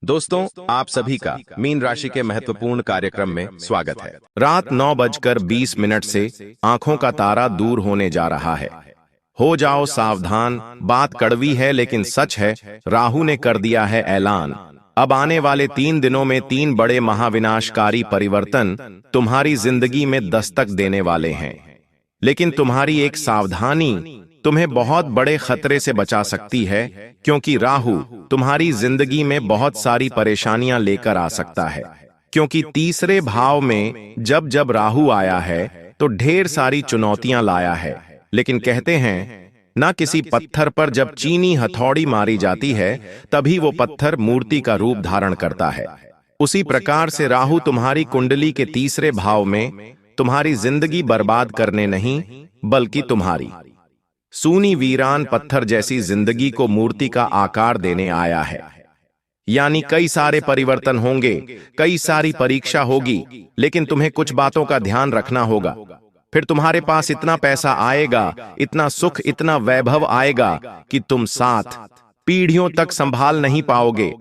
दोस्तों, आप सभी का मीन राशि के महत्वपूर्ण कार्यक्रम में स्वागत है। रात 9:20 से आंखों का तारा दूर होने जा रहा है। हो जाओ सावधान, बात कड़वी है लेकिन सच है। राहु ने कर दिया है ऐलान। अब आने वाले 3 दिनों में 3 बड़े महाविनाशकारी परिवर्तन तुम्हारी जिंदगी में दस्तक देने वाले हैं। लेकिन तुम्हारी एक सावधानी तुम्हें बहुत बड़े खतरे से बचा सकती है, क्योंकि राहु तुम्हारी जिंदगी में बहुत सारी परेशानियां लेकर आ सकता है। क्योंकि तीसरे भाव में जब जब राहु आया है तो ढेर सारी चुनौतियां लाया है। लेकिन कहते हैं ना, किसी पत्थर पर जब चीनी हथौड़ी मारी जाती है तभी वो पत्थर मूर्ति का रूप धारण करता है। उसी प्रकार से राहु तुम्हारी कुंडली के तीसरे भाव में तुम्हारी जिंदगी बर्बाद करने नहीं, बल्कि तुम्हारी सूनी वीरान पत्थर जैसी जिंदगी को मूर्ति का आकार देने आया है। यानी कई सारे परिवर्तन होंगे, कई सारी परीक्षा होगी, लेकिन तुम्हें कुछ बातों का ध्यान रखना होगा। फिर तुम्हारे पास इतना पैसा आएगा, इतना सुख, इतना वैभव आएगा कि तुम 7 पीढ़ियों तक संभाल नहीं पाओगे।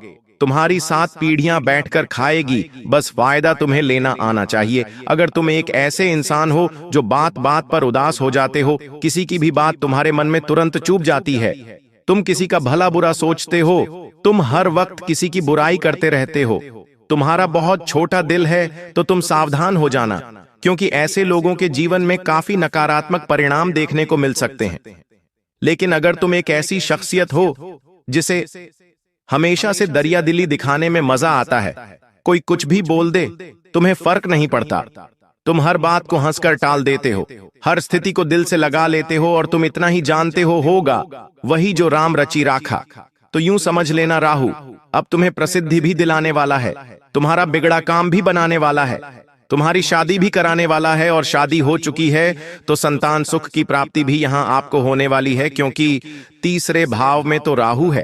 तुम्हारी 7 पीढ़ियां बैठकर खाएगी, बस फायदा तुम्हें लेना आना चाहिए। अगर तुम एक ऐसे इंसान हो जो बात बात पर उदास हो जाते हो, किसी की भी बात तुम्हारे मन में तुरंत चुभ जाती है, तुम किसी का भला बुरा सोचते हो, तुम हर वक्त किसी की बुराई करते रहते हो, तुम्हारा बहुत छोटा दिल है, तो तुम सावधान हो जाना, क्योंकि ऐसे लोगों के जीवन में काफी नकारात्मक परिणाम देखने को मिल सकते हैं। लेकिन अगर तुम एक ऐसी शख्सियत हो जिसे हमेशा से दरियादिली दिखाने में मजा आता है, कोई कुछ भी बोल दे तुम्हें फर्क नहीं पड़ता, तुम हर बात को हंसकर टाल देते हो, हर स्थिति को दिल से लगा लेते हो, और तुम इतना ही जानते हो, होगा वही जो राम रची राखा। तो यूं समझ लेना, राहु अब तुम्हें प्रसिद्धि भी दिलाने वाला है, तुम्हारा बिगड़ा काम भी बनाने वाला है, तुम्हारी शादी भी कराने वाला है, और शादी हो चुकी है तो संतान सुख की प्राप्ति भी यहां आपको होने वाली है, क्योंकि तीसरे भाव में तो राहु है,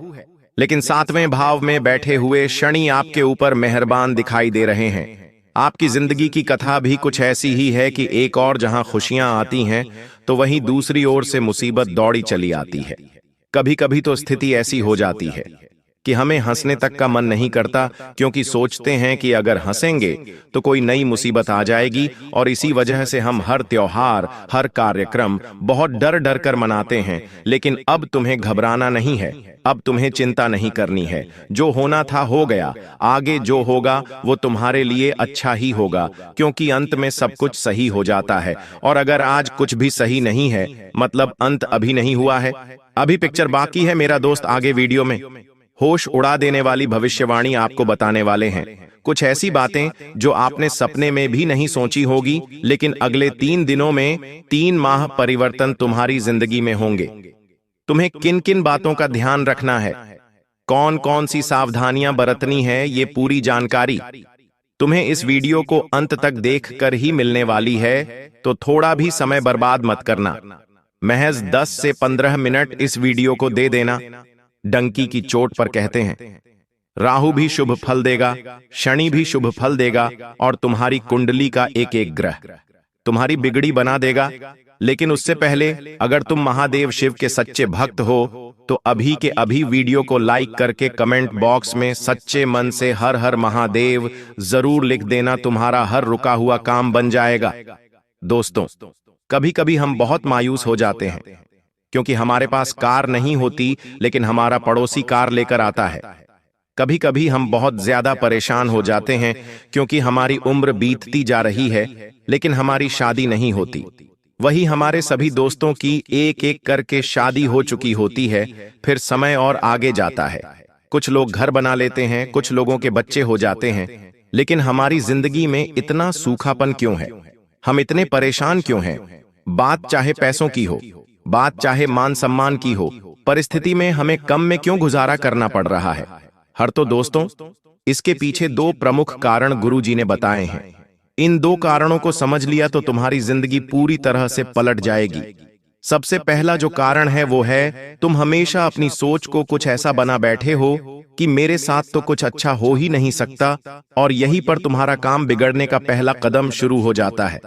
लेकिन 7वें भाव में बैठे हुए शनि आपके ऊपर मेहरबान दिखाई दे रहे हैं। आपकी जिंदगी की कथा भी कुछ ऐसी ही है कि एक और जहां खुशियां आती हैं तो वहीं दूसरी ओर से मुसीबत दौड़ी चली आती है। कभी कभी तो स्थिति ऐसी हो जाती है कि हमें हंसने तक का मन नहीं करता, क्योंकि सोचते हैं कि अगर हंसेंगे तो कोई नई मुसीबत आ जाएगी, और इसी वजह से हम हर त्योहार, हर कार्यक्रम बहुत डर डर कर मनाते हैं। लेकिन अब तुम्हें घबराना नहीं है, अब तुम्हें चिंता नहीं करनी है। जो होना था हो गया, आगे जो होगा वो तुम्हारे लिए अच्छा ही होगा, क्योंकि अंत में सब कुछ सही हो जाता है। और अगर आज कुछ भी सही नहीं है, मतलब अंत अभी नहीं हुआ है, अभी पिक्चर बाकी है। मेरा दोस्त आगे वीडियो में होश उड़ा देने वाली भविष्यवाणी आपको बताने वाले हैं, कुछ ऐसी बातें जो आपने सपने में भी नहीं सोची होगी, लेकिन अगले 3 दिनों में 3 माह परिवर्तन तुम्हारी जिंदगी में होंगे। तुम्हें किन किन बातों का ध्यान रखना है, कौन कौन सी सावधानियां बरतनी है, ये पूरी जानकारी तुम्हें इस वीडियो को अंत तक देख कर ही मिलने वाली है, तो थोड़ा भी समय बर्बाद मत करना। महज 10 से 15 मिनट इस वीडियो को दे देना। डंकी की चोट पर कहते हैं, राहु भी शुभ फल देगा, शनि भी शुभ फल देगा, और तुम्हारी कुंडली का एक एक ग्रह तुम्हारी बिगड़ी बना देगा। लेकिन उससे पहले अगर तुम महादेव शिव के सच्चे भक्त हो तो अभी के अभी वीडियो को लाइक करके कमेंट बॉक्स में सच्चे मन से हर हर महादेव जरूर लिख देना, तुम्हारा हर रुका हुआ काम बन जाएगा। दोस्तों, कभी कभी हम बहुत मायूस हो जाते हैं, क्योंकि हमारे पास कार नहीं होती, लेकिन हमारा पड़ोसी कार लेकर आता है। कभी कभी हम बहुत ज्यादा परेशान हो जाते हैं, क्योंकि हमारी उम्र बीतती जा रही है, लेकिन हमारी शादी नहीं होती। वही हमारे सभी दोस्तों की एक एक करके शादी हो चुकी होती है। फिर समय और आगे जाता है, कुछ लोग घर बना लेते हैं, कुछ लोगों के बच्चे हो जाते हैं, लेकिन हमारी जिंदगी में इतना सूखापन क्यों है, हम इतने परेशान क्यों हैं? बात चाहे पैसों की हो, बात चाहे मान सम्मान की हो, परिस्थिति में हमें कम में क्यों गुजारा करना पड़ रहा है? हर तो दोस्तों, इसके पीछे 2 प्रमुख कारण गुरुजी ने बताए हैं। इन 2 कारणों को समझ लिया तो तुम्हारी जिंदगी पूरी तरह से पलट जाएगी। सबसे पहला जो कारण है वो है, तुम हमेशा अपनी सोच को कुछ ऐसा बना बैठे हो कि मेरे साथ तो कुछ अच्छा हो ही नहीं सकता, और यहीं पर तुम्हारा काम बिगड़ने का पहला कदम शुरू हो जाता है।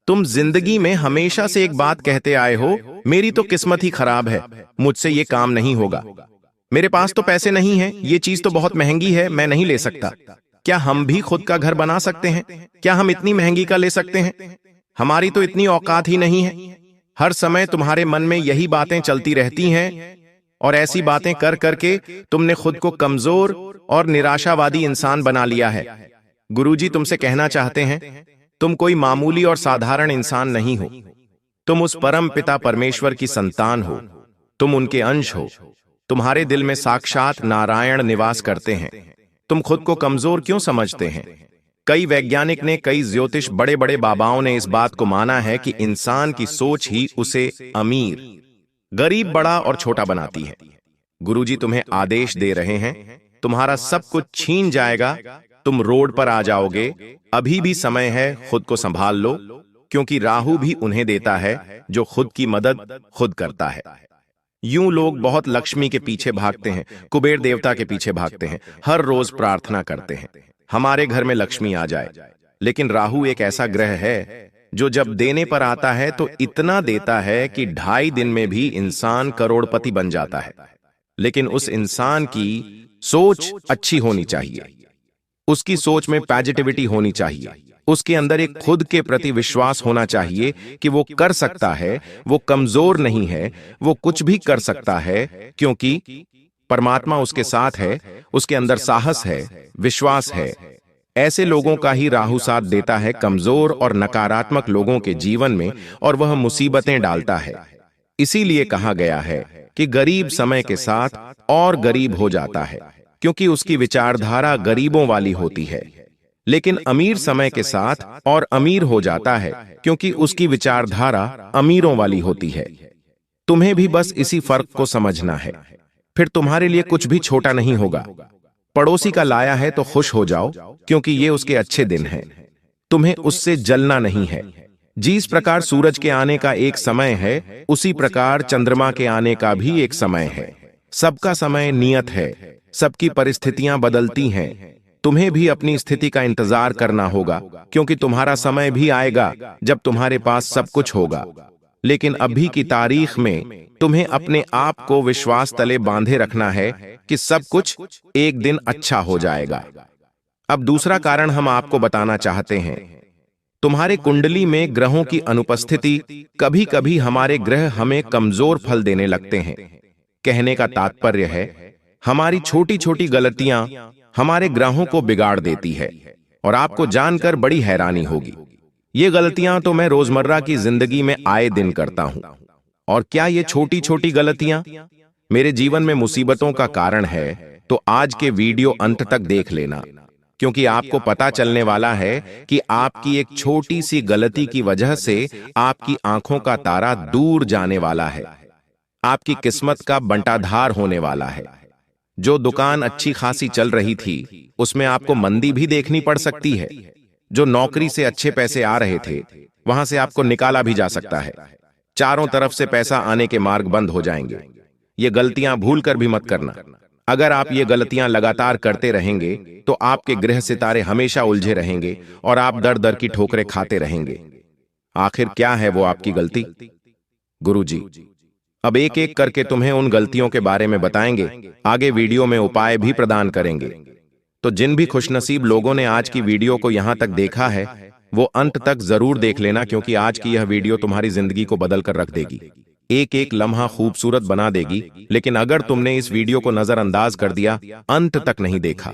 तुम जिंदगी में हमेशा से एक बात कहते आए हो, मेरी तो किस्मत ही खराब है, मुझसे ये काम नहीं होगा, मेरे पास तो पैसे नहीं है, ये चीज तो बहुत महंगी है, मैं नहीं ले सकता। क्या हम भी खुद का घर बना सकते हैं? क्या हम इतनी महंगी का ले सकते हैं? हमारी तो इतनी औकात ही नहीं है। हर समय तुम्हारे मन में यही बातें चलती रहती हैं और ऐसी बातें कर करके तुमने खुद को कमजोर और निराशावादी इंसान बना लिया है। गुरुजी तुमसे कहना चाहते हैं, तुम कोई मामूली और साधारण इंसान नहीं हो। तुम उस परम पिता परमेश्वर की संतान हो। तुम उनके अंश हो। तुम्हारे दिल में साक्षात नारायण निवास करते हैं। तुम खुद को कमजोर क्यों समझते हैं? कई वैज्ञानिक ने, कई ज्योतिष बड़े बड़े बाबाओं ने इस बात को माना है कि इंसान की सोच ही उसे अमीर, गरीब, बड़ा और छोटा बनाती है। गुरुजी तुम्हें आदेश दे रहे हैं, तुम्हारा सब कुछ छीन जाएगा, तुम रोड पर आ जाओगे। अभी भी समय है, खुद को संभाल लो, क्योंकि राहु भी उन्हें देता है जो खुद की मदद खुद करता है। यूं लोग बहुत लक्ष्मी के पीछे भागते हैं, कुबेर देवता के पीछे भागते हैं, हर रोज प्रार्थना करते हैं हमारे घर में लक्ष्मी आ जाए। लेकिन राहु एक ऐसा ग्रह है जो जब देने पर आता है तो इतना देता है कि 2.5 दिन में भी इंसान करोड़पति बन जाता है। लेकिन उस इंसान की सोच अच्छी होनी चाहिए, उसकी सोच में पॉजिटिविटी होनी चाहिए, उसके अंदर एक खुद के प्रति विश्वास होना चाहिए कि वो कर सकता है, वो कमजोर नहीं है, वो कुछ भी कर सकता है, क्योंकि परमात्मा उसके साथ है, उसके अंदर साहस है, विश्वास है। ऐसे लोगों का ही राहु साथ देता है कमजोर और नकारात्मक लोगों के जीवन में, और वह मुसीबतें डालता है। इसीलिए कहा गया है कि गरीब समय के साथ और गरीब हो जाता है, क्योंकि उसकी विचारधारा गरीबों वाली होती है। लेकिन अमीर समय के साथ और अमीर हो जाता है, क्योंकि उसकी विचारधारा अमीरों वाली होती है। तुम्हें भी बस इसी फर्क को समझना है, फिर तुम्हारे लिए कुछ भी छोटा नहीं होगा। पड़ोसी का लाया है तो खुश हो जाओ, क्योंकि ये उसके अच्छे दिन हैं। तुम्हें उससे जलना नहीं है। जिस प्रकार सूरज के आने का एक समय है, उसी प्रकार चंद्रमा के आने का भी एक समय है। सबका समय नियत है, सबकी परिस्थितियां बदलती हैं। तुम्हें भी अपनी स्थिति का इंतजार करना होगा, क्योंकि तुम्हारा समय भी आएगा जब तुम्हारे पास सब कुछ होगा। लेकिन अभी की तारीख में तुम्हें अपने आप को विश्वास तले बांधे रखना है कि सब कुछ एक दिन अच्छा हो जाएगा। अब दूसरा कारण हम आपको बताना चाहते हैं। तुम्हारे कुंडली में ग्रहों की अनुपस्थिति, कभी कभी हमारे ग्रह हमें कमजोर फल देने लगते हैं। कहने का तात्पर्य है, हमारी छोटी छोटी गलतियां हमारे ग्रहों को बिगाड़ देती है, और आपको जानकर बड़ी हैरानी होगी। ये गलतियां तो मैं रोजमर्रा की जिंदगी में आए दिन करता हूं। और क्या ये छोटी छोटी गलतियां मेरे जीवन में मुसीबतों का कारण है? तो आज के वीडियो अंत तक देख लेना, क्योंकि आपको पता चलने वाला है कि आपकी एक छोटी सी गलती की वजह से आपकी आंखों का तारा दूर जाने वाला है, आपकी किस्मत का बंटाधार होने वाला है। जो दुकान अच्छी खासी चल रही थी, उसमें आपको मंदी भी देखनी पड़ सकती है। जो नौकरी से अच्छे पैसे आ रहे थे, वहां से आपको निकाला भी जा सकता है। चारों तरफ से पैसा आने के मार्ग बंद हो जाएंगे। ये गलतियां भूल कर भी मत करना। अगर आप ये गलतियां लगातार करते रहेंगे तो आपके ग्रह सितारे हमेशा उलझे रहेंगे और आप दर दर की ठोकरें खाते रहेंगे। आखिर क्या है वो आपकी गलती? गुरुजी अब एक एक करके तुम्हें उन गलतियों के बारे में बताएंगे, आगे वीडियो में उपाय भी प्रदान करेंगे। तो जिन भी खुशनसीब लोगों ने आज की वीडियो को यहां तक देखा है, वो अंत तक जरूर देख लेना, क्योंकि आज की यह वीडियो तुम्हारी जिंदगी को बदल कर रख देगी, एक एक लम्हा खूबसूरत बना देगी। लेकिन अगर तुमने इस वीडियो को नजरअंदाज कर दिया, अंत तक नहीं देखा,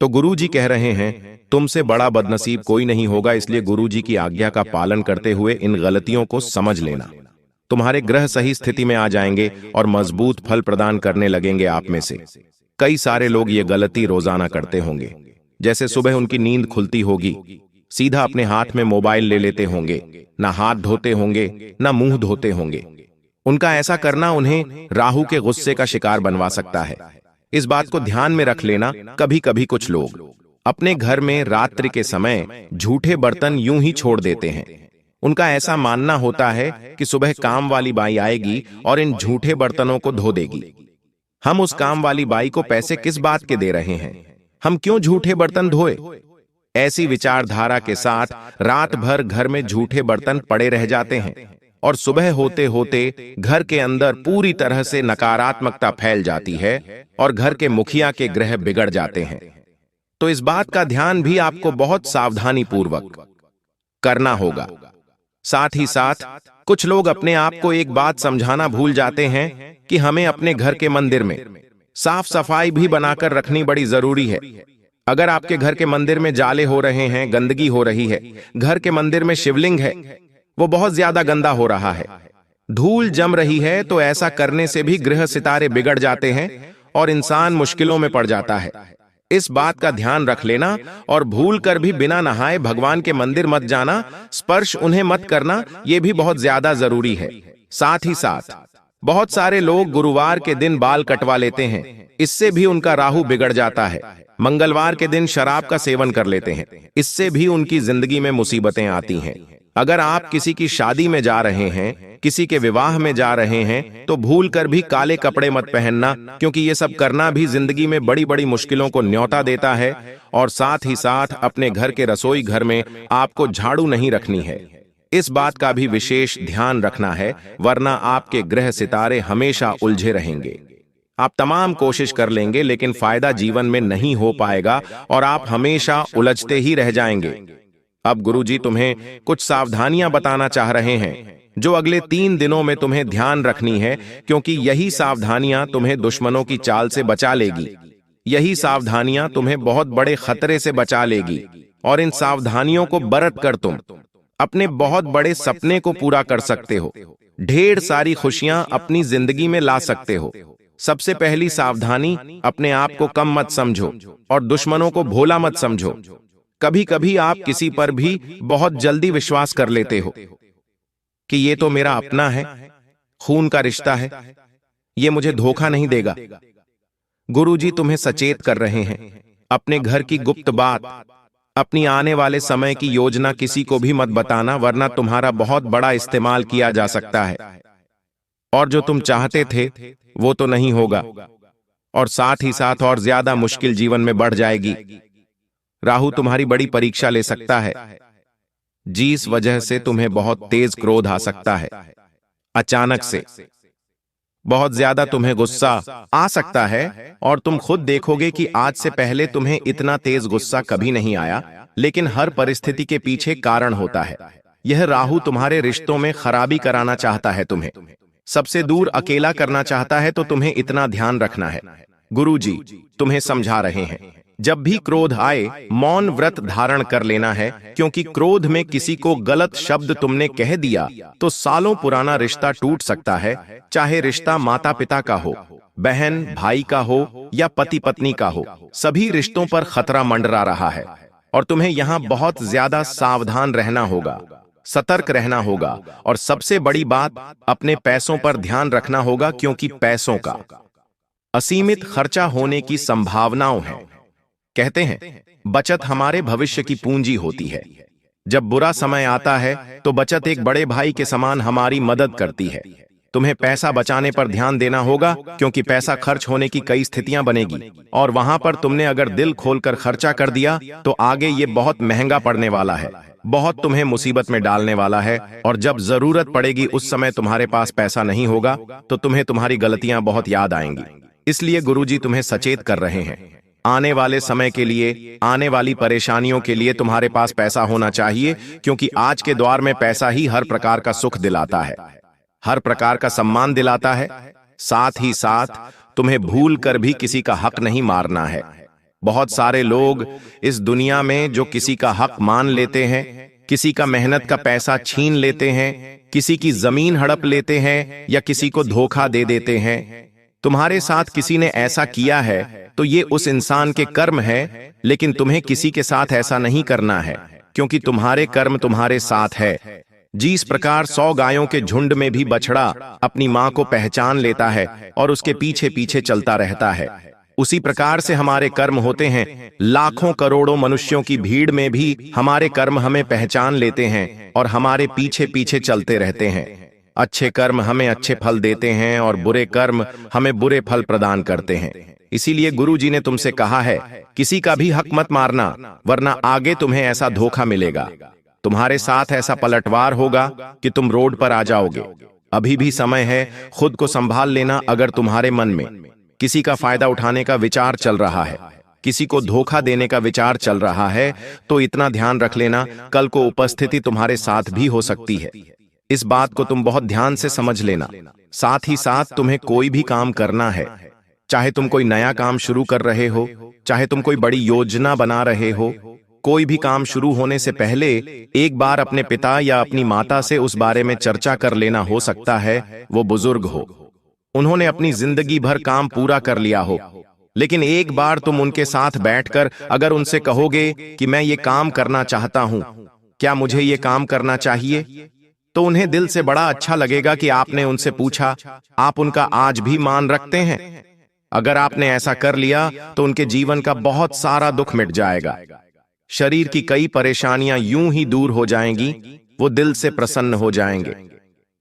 तो गुरुजी कह रहे हैं तुमसे बड़ा बदनसीब कोई नहीं होगा। इसलिए गुरुजी की आज्ञा का पालन करते हुए इन गलतियों को समझ लेना। तुम्हारे ग्रह सही स्थिति में आ जाएंगे और मजबूत फल प्रदान करने लगेंगे। आप में से कई सारे लोग ये गलती रोजाना करते होंगे। जैसे सुबह उनकी नींद खुलती होगी, सीधा अपने हाथ में मोबाइल ले लेते होंगे, ना हाथ धोते होंगे, ना मुंह धोते होंगे। उनका ऐसा करना उन्हें राहु के गुस्से का शिकार बनवा सकता है। इस बात को ध्यान में रख लेना। कभी कभी कुछ लोग अपने घर में रात्रि के समय झूठे बर्तन यूं ही छोड़ देते हैं। उनका ऐसा मानना होता है कि सुबह काम वाली बाई आएगी और इन झूठे बर्तनों को धो देगी। हम उस काम वाली बाई को पैसे किस बात के दे रहे हैं? हम क्यों झूठे बर्तन धोए? ऐसी विचारधारा के साथ रात भर घर में झूठे बर्तन पड़े रह जाते हैं। और सुबह होते होते घर के अंदर पूरी तरह से नकारात्मकता फैल जाती है और घर के मुखिया के ग्रह बिगड़ जाते हैं। तो इस बात का ध्यान भी आपको बहुत सावधानी पूर्वक करना होगा। साथ ही साथ कुछ लोग अपने आप को एक बात समझाना भूल जाते हैं कि हमें अपने घर के मंदिर में साफ सफाई भी बनाकर रखनी बड़ी जरूरी है। अगर आपके घर के मंदिर में जाले हो रहे हैं, गंदगी हो रही है, घर के मंदिर में शिवलिंग है, वो बहुत ज्यादा गंदा हो रहा है, धूल जम रही है, तो ऐसा करने से भी ग्रह सितारे बिगड़ जाते हैं और इंसान मुश्किलों में पड़ जाता है। इस बात का ध्यान रख लेना और भूल कर भी बिना नहाए भगवान के मंदिर मत जाना, स्पर्श उन्हें मत करना, यह भी बहुत ज्यादा जरूरी है। साथ ही साथ बहुत सारे लोग गुरुवार के दिन बाल कटवा लेते हैं, इससे भी उनका राहु बिगड़ जाता है। मंगलवार के दिन शराब का सेवन कर लेते हैं, इससे भी उनकी जिंदगी में मुसीबतें आती हैं। अगर आप किसी की शादी में जा रहे हैं, किसी के विवाह में जा रहे हैं, तो भूल कर भी काले कपड़े मत पहनना, क्योंकि ये सब करना भी जिंदगी में बड़ी बड़ी मुश्किलों को न्योता देता है। और साथ ही साथ अपने घर के रसोई घर में आपको झाड़ू नहीं रखनी है, इस बात का भी विशेष ध्यान रखना है, वरना आपके ग्रह सितारे हमेशा उलझे रहेंगे। आप तमाम कोशिश कर लेंगे लेकिन फायदा जीवन में नहीं हो पाएगा और आप हमेशा उलझते ही रह जाएंगे। अब गुरुजी तुम्हें कुछ सावधानियां बताना चाह रहे हैं जो अगले 3 दिनों में तुम्हें ध्यान रखनी है, क्योंकि यही सावधानियां तुम्हें दुश्मनों की चाल से बचा लेगी। यही सावधानियां तुम्हें बहुत बड़े खतरे से बचा लेगी और इन सावधानियों को बरत कर तुम अपने बहुत बड़े सपने को पूरा कर सकते हो, ढेर सारी खुशियां अपनी जिंदगी में ला सकते हो। सबसे पहली सावधानी, अपने आप को कम मत समझो और दुश्मनों को भोला मत समझो। कभी कभी आप किसी पर भी बहुत जल्दी विश्वास कर लेते हो कि ये तो मेरा अपना है, खून का रिश्ता है, ये मुझे धोखा नहीं देगा। गुरुजी तुम्हें सचेत कर रहे हैं, अपने घर की गुप्त बात, अपनी आने वाले समय की योजना किसी को भी मत बताना, वरना तुम्हारा बहुत बड़ा इस्तेमाल किया जा सकता है और जो तुम चाहते थे वो तो नहीं होगा और साथ ही साथ और ज्यादा मुश्किल जीवन में बढ़ जाएगी। राहु तुम्हारी बड़ी परीक्षा ले सकता है, जिस वजह से तुम्हें बहुत तेज क्रोध आ सकता है। अचानक से बहुत ज्यादा तुम्हें गुस्सा आ सकता है और तुम खुद देखोगे कि आज से पहले तुम्हें इतना तेज गुस्सा कभी नहीं आया, लेकिन हर परिस्थिति के पीछे कारण होता है। यह राहु तुम्हारे रिश्तों में खराबी कराना चाहता है, तुम्हें सबसे दूर अकेला करना चाहता है, तो तुम्हें इतना ध्यान रखना है। गुरुजी तुम्हें समझा रहे हैं, जब भी क्रोध आए मौन व्रत धारण कर लेना है, क्योंकि क्रोध में किसी को गलत शब्द तुमने कह दिया तो सालों पुराना रिश्ता टूट सकता है। चाहे रिश्ता माता पिता का हो, बहन भाई का हो या पति पत्नी का हो, सभी रिश्तों पर खतरा मंडरा रहा है और तुम्हें यहाँ बहुत ज्यादा सावधान रहना होगा, सतर्क रहना होगा और सबसे बड़ी बात, अपने पैसों पर ध्यान रखना होगा, क्योंकि पैसों का असीमित खर्चा होने की संभावनाओं है। कहते हैं बचत हमारे भविष्य की पूंजी होती है। जब बुरा समय आता है तो बचत एक बड़े भाई के समान हमारी मदद करती है। तुम्हें पैसा बचाने पर ध्यान देना होगा, क्योंकि पैसा खर्च होने की कई स्थितियां बनेगी और वहां पर तुमने अगर दिल खोलकर खर्चा कर दिया तो आगे ये बहुत महंगा पड़ने वाला है, बहुत तुम्हें मुसीबत में डालने वाला है। और जब जरूरत पड़ेगी उस समय तुम्हारे पास पैसा नहीं होगा तो तुम्हें तुम्हारी गलतियां बहुत याद आएंगी। इसलिए गुरुजी तुम्हें सचेत कर रहे हैं, आने वाले समय के लिए, आने वाली परेशानियों के लिए तुम्हारे पास पैसा होना चाहिए, क्योंकि आज के दौर में पैसा ही हर प्रकार का सुख दिलाता है, हर प्रकार का सम्मान दिलाता है। साथ ही साथ तुम्हें भूल कर भी किसी का हक नहीं मारना है। बहुत सारे लोग इस दुनिया में जो किसी का हक मान लेते हैं, किसी का मेहनत का पैसा छीन लेते हैं, किसी की जमीन हड़प लेते हैं या किसी को धोखा दे देते हैं। तुम्हारे साथ किसी ने ऐसा किया है तो ये उस इंसान के कर्म है, लेकिन तुम्हें किसी के साथ ऐसा नहीं करना है, क्योंकि तुम्हारे कर्म तुम्हारे साथ है। जिस प्रकार 100 गायों के झुंड में भी बछड़ा अपनी मां को पहचान लेता है और उसके पीछे पीछे चलता रहता है, उसी प्रकार से हमारे कर्म होते हैं। लाखों करोड़ों मनुष्यों की भीड़ में भी हमारे कर्म हमें पहचान लेते हैं और हमारे पीछे पीछे चलते रहते हैं। अच्छे कर्म हमें अच्छे फल देते हैं और बुरे कर्म हमें बुरे फल प्रदान करते हैं। इसीलिए गुरुजी ने तुमसे कहा है, किसी का भी हक मत मारना, वरना आगे तुम्हें ऐसा धोखा मिलेगा। तुम्हारे साथ ऐसा पलटवार होगा कि तुम रोड पर आ जाओगे। अभी भी समय है, खुद को संभाल लेना। अगर तुम्हारे मन में किसी का फायदा उठाने का विचार चल रहा है, किसी को धोखा देने का विचार चल रहा है, तो इतना ध्यान रख लेना, कल को उपस्थिति तुम्हारे साथ भी हो सकती है। इस बात को तुम बहुत ध्यान से समझ लेना। साथ ही साथ तुम्हें कोई भी काम करना है, चाहे तुम कोई नया काम शुरू कर रहे हो, चाहे तुम कोई बड़ी योजना बना रहे हो, कोई भी काम शुरू होने से पहले एक बार अपने पिता या अपनी माता से उस बारे में चर्चा कर लेना। हो सकता है वो बुजुर्ग हो, उन्होंने अपनी जिंदगी भर काम पूरा कर लिया हो, लेकिन एक बार तुम उनके साथ बैठकर अगर उनसे कहोगे कि मैं ये काम करना चाहता हूं, क्या मुझे ये काम करना चाहिए, तो उन्हें दिल से बड़ा अच्छा लगेगा कि आपने उनसे पूछा। आप उनका आज भी मान रखते हैं। अगर आपने ऐसा कर लिया तो उनके जीवन का बहुत सारा दुख मिट जाएगा, शरीर की कई परेशानियां यूं ही दूर हो जाएंगी, वो दिल से प्रसन्न हो जाएंगे।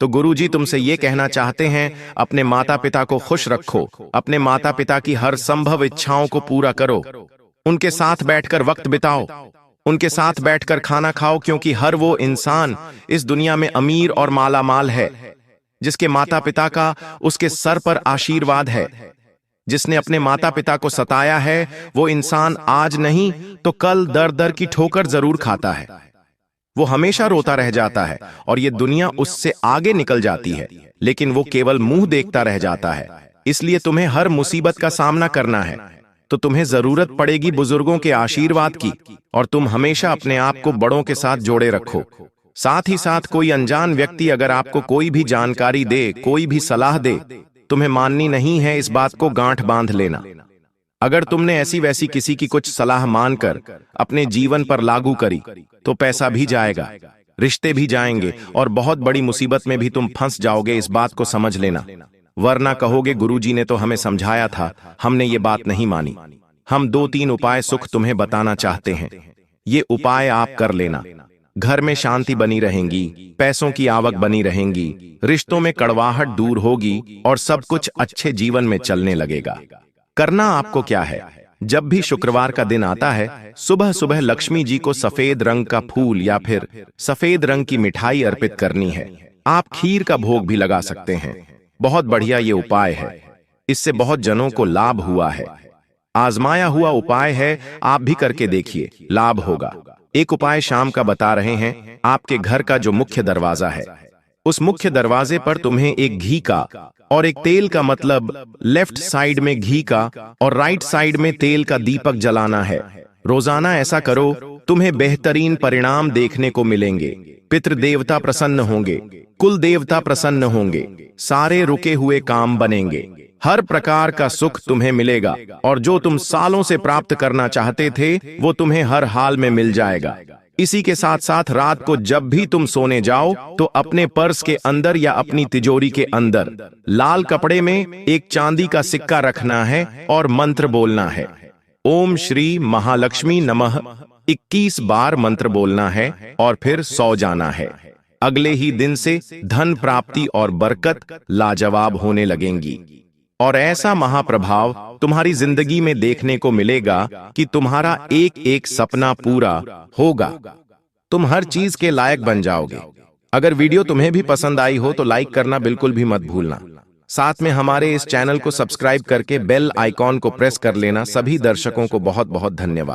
तो गुरुजी तुमसे ये कहना चाहते हैं, अपने माता पिता को खुश रखो, अपने माता पिता की हर संभव इच्छाओं को पूरा करो, उनके साथ बैठकर वक्त बिताओ, उनके साथ बैठकर खाना खाओ, क्योंकि हर वो इंसान इस दुनिया में अमीर और मालामाल है जिसके माता पिता का उसके सर पर आशीर्वाद है। जिसने अपने माता पिता को सताया है, वो इंसान आज नहीं तो कल दर दर की ठोकर जरूर खाता है। वो हमेशा रोता रह जाता है और ये दुनिया उससे आगे निकल जाती है, लेकिन वो केवल मुंह देखता रह जाता है। इसलिए तुम्हें हर मुसीबत का सामना करना है, तो तुम्हें जरूरत पड़ेगी बुजुर्गों के आशीर्वाद की, और तुम हमेशा अपने आप को बड़ों के साथ जोड़े रखो। साथ ही साथ कोई अनजान व्यक्ति अगर आपको कोई भी जानकारी दे, कोई भी सलाह दे, तुम्हें माननी नहीं है, इस बात को गांठ बांध लेना। अगर तुमने ऐसी वैसी किसी की कुछ सलाह मानकर अपने जीवन पर लागू करी, तो पैसा भी जाएगा, रिश्ते भी जाएंगे, और बहुत बड़ी मुसीबत में भी तुम फंस जाओगे। इस बात को समझ लेना, वरना कहोगे गुरुजी ने तो हमें समझाया था, हमने ये बात नहीं मानी। हम 2-3 उपाय सुख तुम्हें बताना चाहते हैं, ये उपाय आप कर लेना। घर में शांति बनी रहेंगी, पैसों की आवक बनी रहेंगी, रिश्तों में कड़वाहट दूर होगी और सब कुछ अच्छे जीवन में चलने लगेगा। करना आपको क्या है, जब भी शुक्रवार का दिन आता है, सुबह सुबह लक्ष्मी जी को सफेद रंग का फूल या फिर सफेद रंग की मिठाई अर्पित करनी है। आप खीर का भोग भी लगा सकते हैं। बहुत बढ़िया ये उपाय है, इससे बहुत जनों को लाभ हुआ है, आजमाया हुआ उपाय है, आप भी करके देखिए, लाभ होगा। एक उपाय शाम का बता रहे हैं। आपके घर का जो मुख्य दरवाजा है, उस मुख्य दरवाजे पर तुम्हें एक घी का और एक तेल का, मतलब लेफ्ट साइड में घी का और राइट साइड में तेल का दीपक जलाना है। रोजाना ऐसा करो, तुम्हें बेहतरीन परिणाम देखने को मिलेंगे। पितृदेवता प्रसन्न होंगे, कुल देवता प्रसन्न होंगे, सारे रुके हुए काम बनेंगे, हर प्रकार का सुख तुम्हें मिलेगा, और जो तुम सालों से प्राप्त करना चाहते थे वो तुम्हें हर हाल में मिल जाएगा। इसी के साथ साथ रात को जब भी तुम सोने जाओ, तो अपने पर्स के अंदर या अपनी तिजोरी के अंदर लाल कपड़े में एक चांदी का सिक्का रखना है और मंत्र बोलना है, ओम श्री महालक्ष्मी नमः। 21 बार मंत्र बोलना है और फिर सो जाना है। अगले ही दिन से धन प्राप्ति और बरकत लाजवाब होने लगेंगी, और ऐसा महाप्रभाव तुम्हारी जिंदगी में देखने को मिलेगा कि तुम्हारा एक एक सपना पूरा होगा। तुम हर चीज के लायक बन जाओगे। अगर वीडियो तुम्हें भी पसंद आई हो तो लाइक करना बिल्कुल भी मत भूलना। साथ में हमारे इस चैनल को सब्सक्राइब करके बेल आइकॉन को प्रेस कर लेना। सभी दर्शकों को बहुत बहुत धन्यवाद।